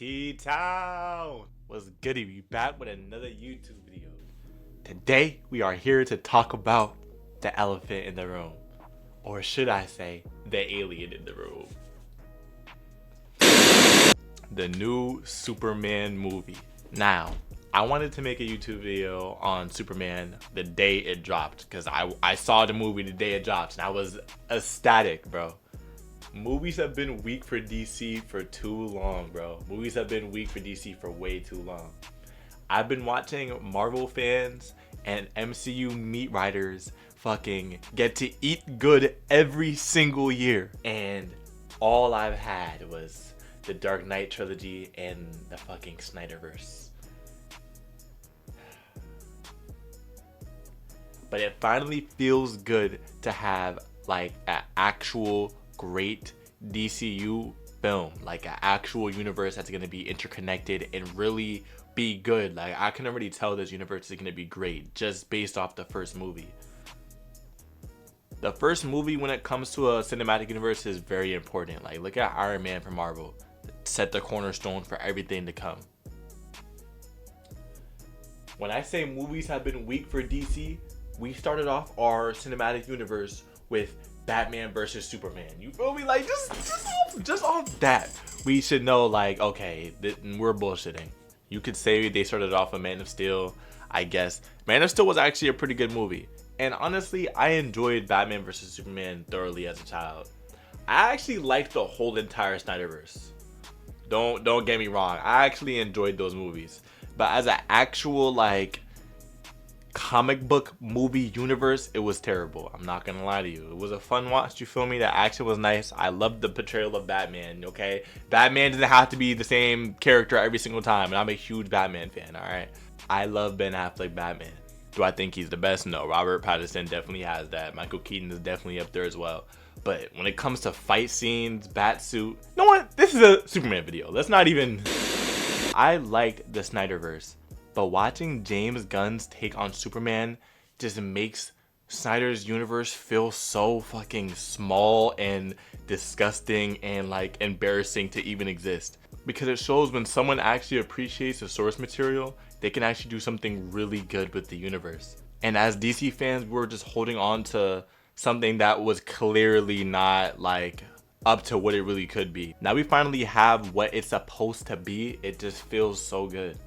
T-Town! What's goody? We back with another YouTube video. Today, we are here to talk about the elephant in the room. Or should I say, the alien in the room. The new Superman movie. Now, I wanted to make a YouTube video on Superman the day it dropped. Because I saw the movie the day it dropped and I was ecstatic, bro. Movies have been weak for DC for too long, bro. Movies have been weak for DC for way too long. I've been watching Marvel fans and MCU meat riders fucking get to eat good every single year. And all I've had was the Dark Knight trilogy and the fucking Snyderverse. But it finally feels good to have like an actual great DCU film, like an actual universe that's gonna be interconnected and really be good. Like I can already tell this universe is gonna be great just based off the first movie. The first movie when it comes to a cinematic universe is very important. Like look at Iron Man from Marvel. Set the cornerstone for everything to come. When I say movies have been weak for DC, we started off our cinematic universe with Batman versus Superman. You feel me? Like just off that, we should know like, okay, we're bullshitting. You could say they started off with Man of Steel. I guess Man of Steel was actually a pretty good movie. And honestly, I enjoyed Batman versus Superman thoroughly as a child. I actually liked the whole entire Snyderverse. Don't get me wrong. I actually enjoyed those movies. But as an actual like comic book movie universe, it was terrible. I'm not gonna lie to you. It was a fun watch, you feel me? The action was nice. I loved the portrayal of Batman, okay? Batman doesn't have to be the same character every single time, and I'm a huge Batman fan, alright? I love Ben Affleck Batman. Do I think he's the best? No. Robert Pattinson definitely has that. Michael Keaton is definitely up there as well. But when it comes to fight scenes, bat suit, you know what? This is a Superman video. Let's not even... I liked the Snyderverse. But watching James Gunn's take on Superman just makes Snyder's universe feel so fucking small and disgusting and like embarrassing to even exist. Because it shows when someone actually appreciates the source material, they can actually do something really good with the universe. And as DC fans, we're just holding on to something that was clearly not like up to what it really could be. Now we finally have what it's supposed to be. It just feels so good.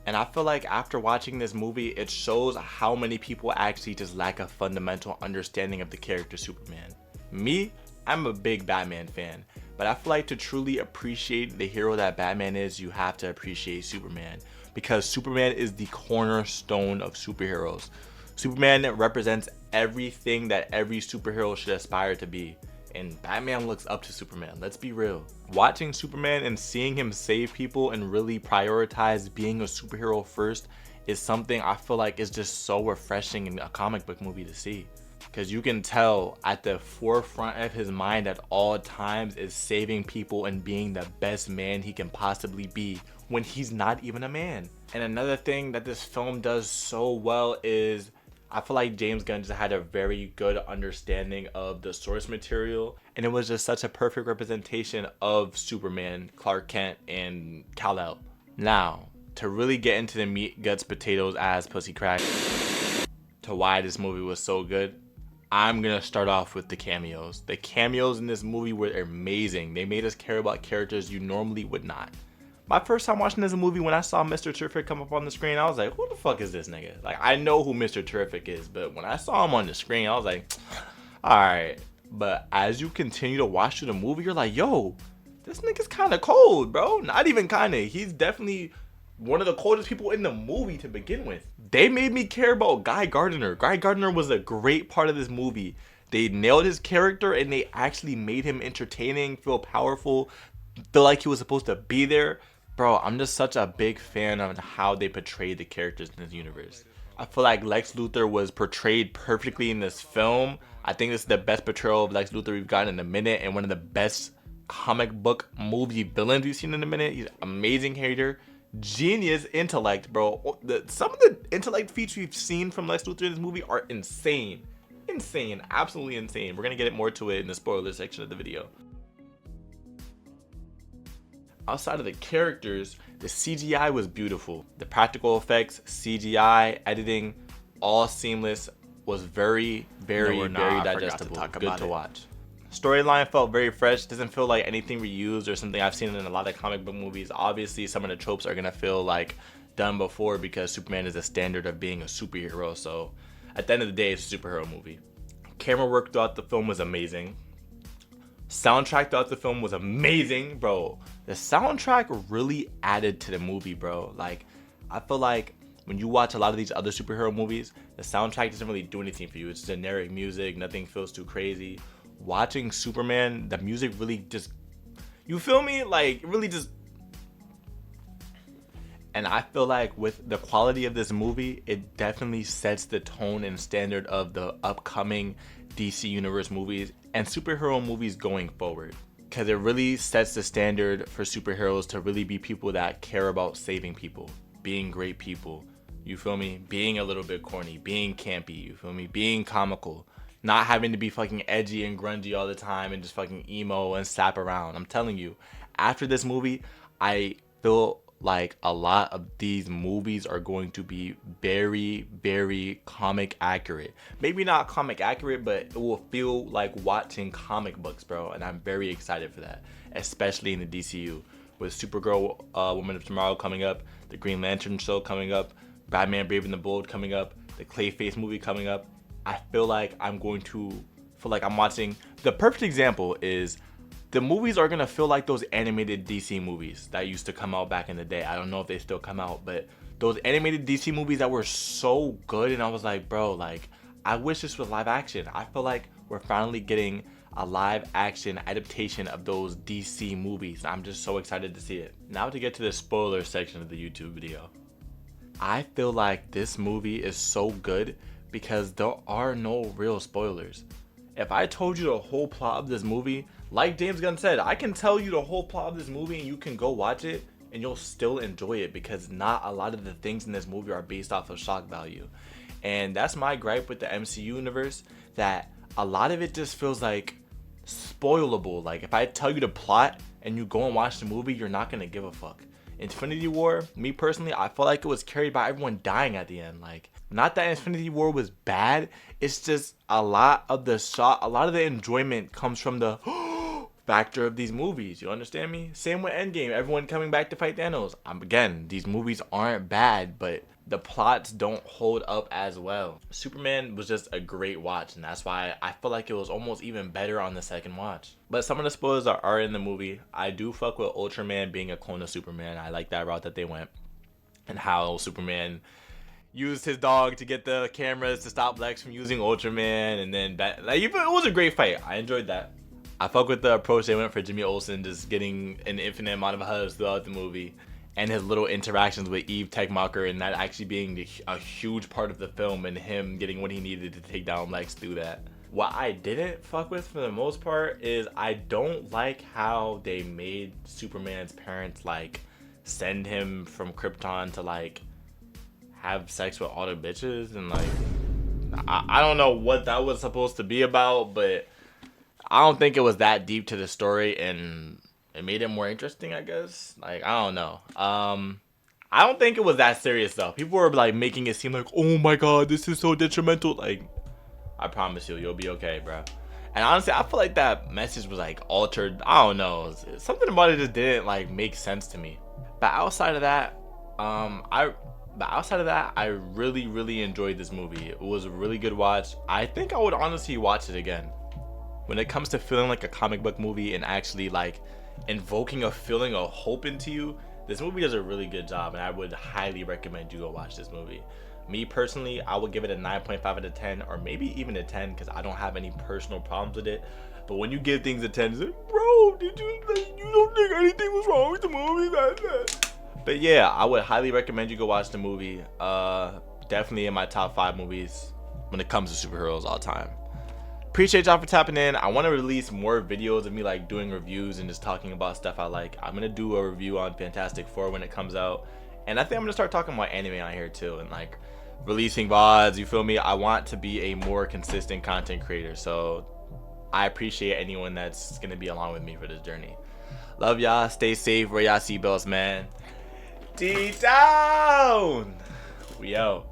And I feel like after watching this movie, it shows how many people actually just lack a fundamental understanding of the character Superman. Me, I'm a big Batman fan, but I feel like to truly appreciate the hero that Batman is, you have to appreciate Superman. Because Superman is the cornerstone of superheroes. Superman represents everything that every superhero should aspire to be. And Batman looks up to Superman, let's be real. Watching Superman and seeing him save people and really prioritize being a superhero first is something I feel like is just so refreshing in a comic book movie to see. Because you can tell at the forefront of his mind at all times is saving people and being the best man he can possibly be when he's not even a man. And another thing that this film does so well is I feel like James Gunn just had a very good understanding of the source material, and it was just such a perfect representation of Superman, Clark Kent, and Kal-El. Now, to really get into the meat, guts, potatoes, ass, pussy, crack, to why this movie was so good, I'm gonna start off with the cameos. The cameos in this movie were amazing. They made us care about characters you normally would not. My first time watching this movie, when I saw Mr. Terrific come up on the screen, I was like, who the fuck is this nigga? Like, I know who Mr. Terrific is, but when I saw him on the screen, I was like, alright. But as you continue to watch through the movie, you're like, yo, this nigga's kind of cold, bro. Not even kind of. He's definitely one of the coldest people in the movie to begin with. They made me care about Guy Gardner. Guy Gardner was a great part of this movie. They nailed his character and they actually made him entertaining, feel powerful, feel like he was supposed to be there. Bro, I'm just such a big fan of how they portrayed the characters in this universe. I feel like Lex Luthor was portrayed perfectly in this film. I think this is the best portrayal of Lex Luthor we've gotten in a minute, and one of the best comic book movie villains we've seen in a minute. He's an amazing hater, genius intellect, bro. Some of the intellect feats we've seen from Lex Luthor in this movie are insane. Insane, absolutely insane. We're gonna get more to it in the spoiler section of the video. Outside of the characters, the CGI was beautiful. The practical effects, CGI, editing, all seamless, was very digestible, good to watch. Storyline felt very fresh, doesn't feel like anything reused or something I've seen in a lot of comic book movies. Obviously, some of the tropes are gonna feel like done before because Superman is a standard of being a superhero, so at the end of the day, it's a superhero movie. Camera work throughout the film was amazing. Soundtrack throughout the film was amazing, bro. The soundtrack really added to the movie, bro. Like, I feel like when you watch a lot of these other superhero movies, the soundtrack doesn't really do anything for you. It's generic music, nothing feels too crazy. Watching Superman, the music really just, you feel me? Like, it really just, and I feel like with the quality of this movie, it definitely sets the tone and standard of the upcoming DC Universe movies and superhero movies going forward. Because it really sets the standard for superheroes to really be people that care about saving people, being great people, you feel me? Being a little bit corny, being campy, you feel me? Being comical, not having to be fucking edgy and grungy all the time and just fucking emo and slap around. I'm telling you, after this movie, I feel like a lot of these movies are going to be very comic accurate. Maybe not comic accurate, but it will feel like watching comic books, bro. And I'm very excited for that, especially in the DCU with Supergirl, Woman of Tomorrow coming up, the Green Lantern show coming up, Batman Brave and the Bold coming up, the Clayface movie coming up. I feel like I'm watching. The perfect example is the movies are gonna feel like those animated DC movies that used to come out back in the day. I don't know if they still come out, but those animated DC movies that were so good, and I was like, bro, like, I wish this was live action. I feel like we're finally getting a live action adaptation of those DC movies. I'm just so excited to see it. Now to get to the spoiler section of the YouTube video. I feel like this movie is so good because there are no real spoilers. If I told you the whole plot of this movie, like James Gunn said, I can tell you the whole plot of this movie and you can go watch it and you'll still enjoy it because not a lot of the things in this movie are based off of shock value. And that's my gripe with the MCU universe, that a lot of it just feels like spoilable. Like if I tell you the plot and you go and watch the movie, you're not gonna give a fuck. Infinity War, me personally, I felt like it was carried by everyone dying at the end. Like, not that Infinity War was bad, it's just a lot of the enjoyment comes from the factor of these movies. You understand me? Same with Endgame, everyone coming back to fight Thanos. Again, these movies aren't bad, but the plots don't hold up as well. Superman was just a great watch, and that's why I feel like it was almost even better on the second watch. But some of the spoilers are in the movie. I do fuck with Ultraman being a clone of Superman. I like that route that they went, and how Superman used his dog to get the cameras to stop Lex from using Ultraman, and then it was a great fight. I enjoyed that. I fuck with the approach they went for Jimmy Olsen, just getting an infinite amount of hugs throughout the movie, and his little interactions with Eve Techmacher, and that actually being a huge part of the film, and him getting what he needed to take down Lex through that. What I didn't fuck with for the most part is I don't like how they made Superman's parents like send him from Krypton to like have sex with all the bitches, and like I don't know what that was supposed to be about, but I don't think it was that deep to the story, and it made it more interesting, I guess. Like, I don't know. I don't think it was that serious though. People were like making it seem like, oh my god, this is so detrimental. Like, I promise you'll be okay, bro. And honestly, I feel like that message was like altered. I don't know. Something about it just didn't like make sense to me. But outside of that, I really enjoyed this movie. It was a really good watch. I think I would honestly watch it again. When it comes to feeling like a comic book movie and actually like invoking a feeling of hope into you, this movie does a really good job, and I would highly recommend you go watch this movie. Me personally, I would give it a 9.5 out of 10, or maybe even a 10, because I don't have any personal problems with it. But when you give things a 10, it's like, bro, you don't think anything was wrong with the movie? But yeah, I would highly recommend you go watch the movie. Definitely in my top 5 movies when it comes to superheroes all time. Appreciate y'all for tapping in. I want to release more videos of me like doing reviews and just talking about stuff I like. I'm gonna do a review on Fantastic Four when it comes out, and I think I'm gonna start talking about anime on here too, and like releasing VODs, you feel me? I want to be a more consistent content creator, so I appreciate anyone that's gonna be along with me for this journey. Love y'all. Stay safe. Wear y'all seatbelts, man. D-Town. We out.